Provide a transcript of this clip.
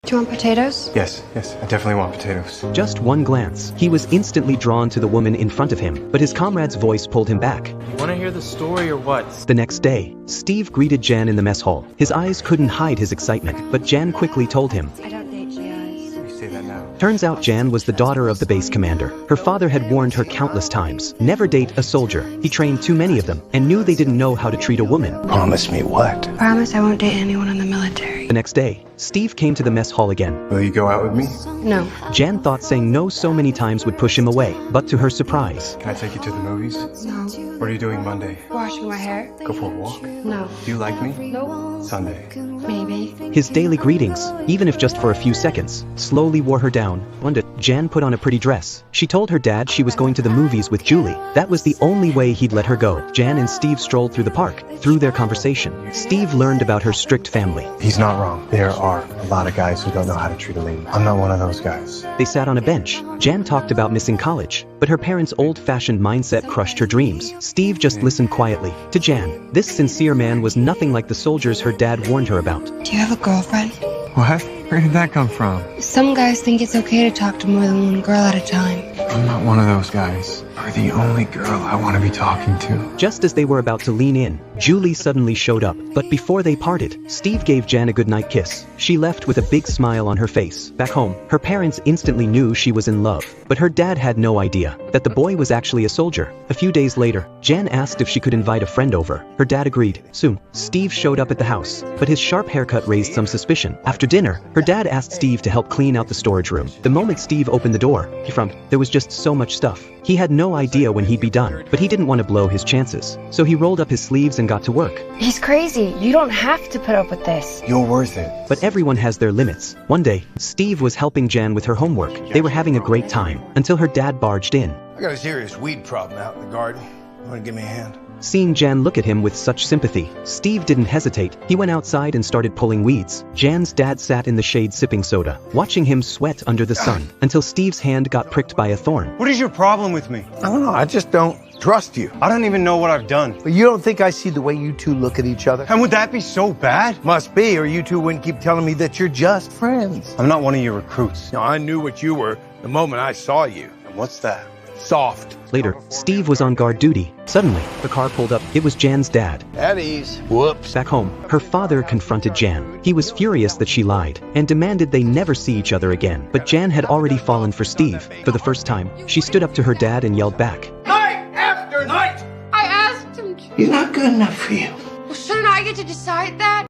Do you want potatoes? Yes, I definitely want potatoes. Just one glance, he was instantly drawn to the woman in front of him, but his comrade's voice pulled him back. You wanna hear the story or what? The next day, Steve greeted Jan in the mess hall. His eyes couldn't hide his excitement, but Jan quickly told him. I don't date GIs. You say that now. Turns out Jan was the daughter of the base commander. Her father had warned her countless times, never date a soldier. He trained too many of them, and knew they didn't know how to treat a woman. Promise me what? Promise I won't date anyone in the military. The next day, Steve came to the mess hall again. Will you go out with me? No. Jan thought saying no so many times would push him away, but to her surprise, Can I take you to the movies? No. What are you doing Monday? Washing my hair? Go for a walk? No. Do you like me? Nope. Sunday. Maybe. his daily greetings, even if just for a few seconds, slowly wore her down. One day, Jan put on a pretty dress. She told her dad she was going to the movies with Julie. That was the only way he'd let her go. Jan and Steve strolled through the park. Through their conversation, Steve learned about her strict family. He's not wrong. There are a lot of guys who don't know how to treat a lady. I'm not one of those guys. They sat on a bench. Jan talked about missing college, but her parents' old-fashioned mindset crushed her dreams. Steve just listened quietly. To Jan, this sincere man was nothing like the soldiers her dad warned her about. Do you have a girlfriend? What? Where did that come from? Some guys think it's okay to talk to more than one girl at a time. I'm not one of those guys. You're the only girl I want to be talking to. Just as they were about to lean in, Julie suddenly showed up. But before they parted, Steve gave Jan a goodnight kiss. She left with a big smile on her face. Back home, her parents instantly knew she was in love. But her dad had no idea that the boy was actually a soldier. A few days later, Jan asked if she could invite a friend over. Her dad agreed. Soon, Steve showed up at the house, but his sharp haircut raised some suspicion. After dinner, her dad asked Steve to help clean out the storage room. The moment Steve opened the door, there was just so much stuff. He had no idea when he'd be done, but he didn't want to blow his chances. So he rolled up his sleeves and got to work. He's crazy. You don't have to put up with this. You're worth it. But everyone has their limits. One day, Steve was helping Jan with her homework. They were having a great time, until her dad barged in. I got a serious weed problem out in the garden. You want to give me a hand? Seeing Jan look at him with such sympathy, Steve didn't hesitate. He went outside and started pulling weeds. Jan's dad sat in the shade sipping soda, watching him sweat under the sun, until Steve's hand got pricked by a thorn. What is your problem with me? I don't know. I just don't trust you. I don't even know what I've done. But you don't think I see the way you two look at each other? And would that be so bad? Must be, or you two wouldn't keep telling me that you're just friends. I'm not one of your recruits. No, I knew what you were the moment I saw you. And what's that? Soft. Later, Steve was on guard duty. Suddenly, the car pulled up. It was Jan's dad. At ease. Whoops. Back home, her father confronted Jan. He was furious that she lied, and demanded they never see each other again. But Jan had already fallen for Steve. For the first time, she stood up to her dad and yelled back. Night after night! I asked him to. He's not good enough for you. Well, shouldn't I get to decide that?